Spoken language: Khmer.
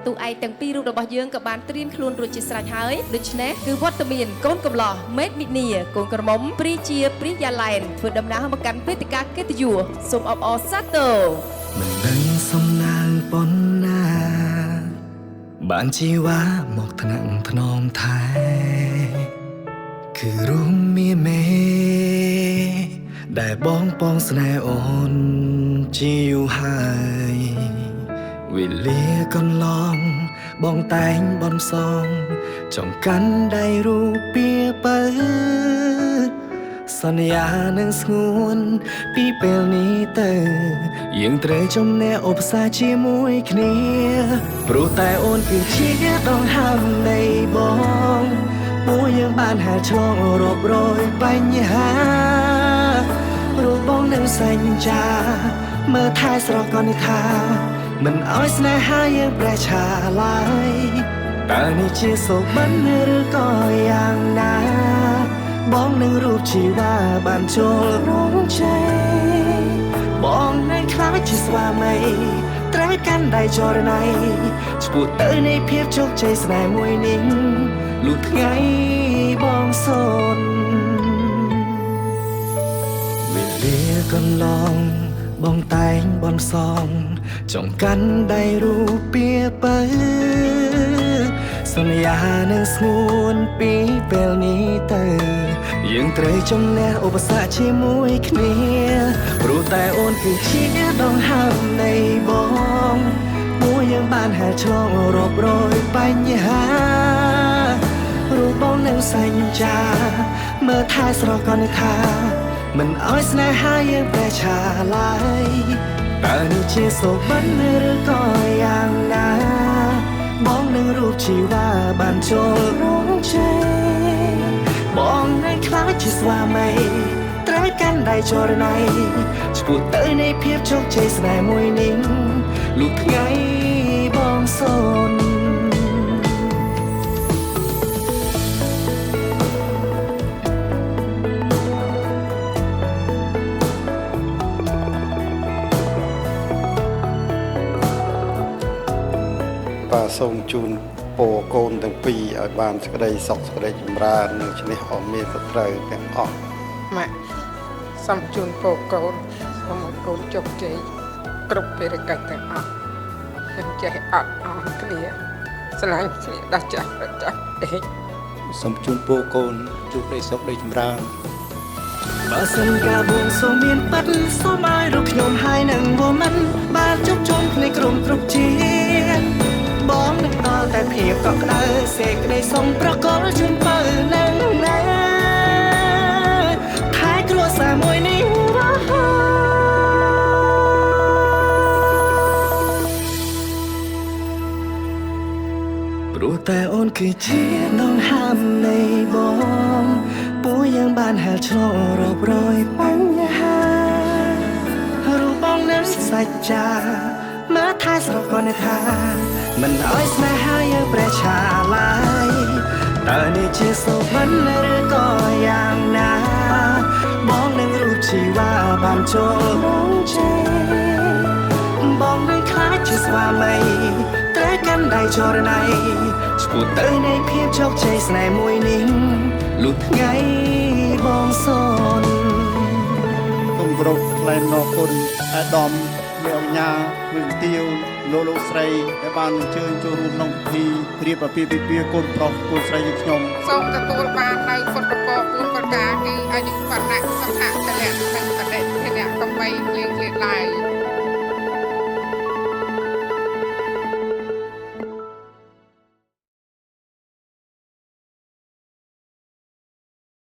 ទូឯទាំងពីររូបរបស់យើងក៏បានត្រៀមខ្លួនរួចជាស្រេចហើយដូច្នេះគឺវត្តមានកូនកំឡោះមេតមីនីកូនក្រមុំព្រីជាព្រីយ៉ាឡែនធ្វើដំណើរមកកាន់វេទិកាកិត្តិយសសូមអបអរសាទរមិនដឹងសំណាងប៉ុណ្ណាបានជីវ៉ាមកថ្នាក់ថ្នមថែគឺរួមមានមេដែលបងពងស្នេហ៍អូនជាយូរហើយវេលាកន្លងបងតែងបនសងចង់កាន់ដៃរូបពីបើសន្យានឹងស្ងួនពីពេលនេះទៅយើងត្រូវជំនះឧបសគ្គជាមួយគ្នាព្រោះតែអូនគឺជាដងហើមនៃបងពួកយើងបានហែឆ្លងរាប់រយបញ្ហាព្រោះបងនឹងសញ្ចាមើលថែស្រកនិថាមិនឲ្យស្នេហាយើងប្រែឆាឡើយតើនេះជាសុបិនឬក៏យ៉ាងណាបងនឹងរូបជីវ៉ាបានចូលរងជ័យបងនឹងខ្លាចជាស្វាមីត្រូវកាន់ដៃចរណៃឆ្ពោះទៅនៃភាពជោគជ័យស្នេហ៍មួយនេះលុះថ្ងៃបងសូនវេលាកន្លងបងតែងបនសងចង់កាន់ដៃរូបពីបើសន្យានឹងស្ងួនពីពេលនេះទៅយើងត្រូវជំនះឧបសគ្គជាមួយគ្នាព្រោះតែអូនគឺជាដងហើមនៃបងពួកយើងបានហែឆ្លងរាប់រយបញ្ហារូបបងនឹងសញ្ចាមើលថែស្រកនិថាមិនឲ្យស្នេហាយើងប្រែឆាឡើយតើនេះជាសុបិនឬក៏យ៉ាងណាបងនឹងរូបជីវ៉ាបានចូលរងជ័យបងនឹងខ្លាចជាស្វាមីត្រូវកាន់ដៃចរណៃឆ្ពោះទៅនៃភាពជោគជ័យស្នេហ៍មួយនេះលុះថ្ងៃបងសូនបាទសូមជូនពរកូនទាំងពីរឲ្យបានសេចក្តីសុខសេចក្តីចម្រើននិងឈ្នះអមានសត្រូវទាំងអស់ម៉ាក់សូមជូនពរកូនសូមឲ្យកូនជោគជ័យគ្រប់ភារកិច្ចទាំងអស់ខ្ញុំចេះអត់អរគ្នាស្រឡាញ់គ្នាដល់ចាស់ដល់ចាស់ទេសូមជូនពរកូនជួបដីសុខដីចម្រើនបើសិនកាបងសូមមានប៉ិតសូមឲ្យរូបខ្ញុំហើយនឹងវមិនបានជុំជុំគ្នាក្រុមគ្រប់ជាតិបងនឹងដល់តែភាពកក់ក្ដៅសេចក្តីសុំប្រកល់ជូនពៅនឹងណាខែគ្រួសារមួយនេះរហូតព្រោះតែអូនគឺជាដងហើមនៃបងពួកយើងបានហែឆ្លងរាប់រយបញ្ហារូបបងនឹងសច្ចាមើលថែស្រកនិថាមិនឲ្យស្នេហាយើងប្រែឆាឡើយតើនេះជាសុបិនឬក៏យ៉ាងណាបងនឹងរូបជីវ៉ាបានចូលរងជ័យបងនឹងខ្លាចជាស្វាមីត្រូវកាន់ដៃចរណៃឆ្ពោះទៅនៃភាពជោគជ័យស្នេហ៍មួយនេះលុះថ្ងៃបងសូនសូមគោរពថ្លែងអំណរគុណអាដាមមេអង្គញាវិទ្យាលោកស្រីដែលបានអញ្ជើញចូលរួមក្នុងពិធីរៀបអាពាហ៍ពិពាហ៍កូនប្រុសកូនស្រីយើងខ្ញុំសូមទទួលបាននៅពុទ្ធពរ4ប្រការគឺអាយុវណ្ណៈសុខៈពលៈនិងបដិធនៈកំបីគ្លៀងគ្លាតឡើយ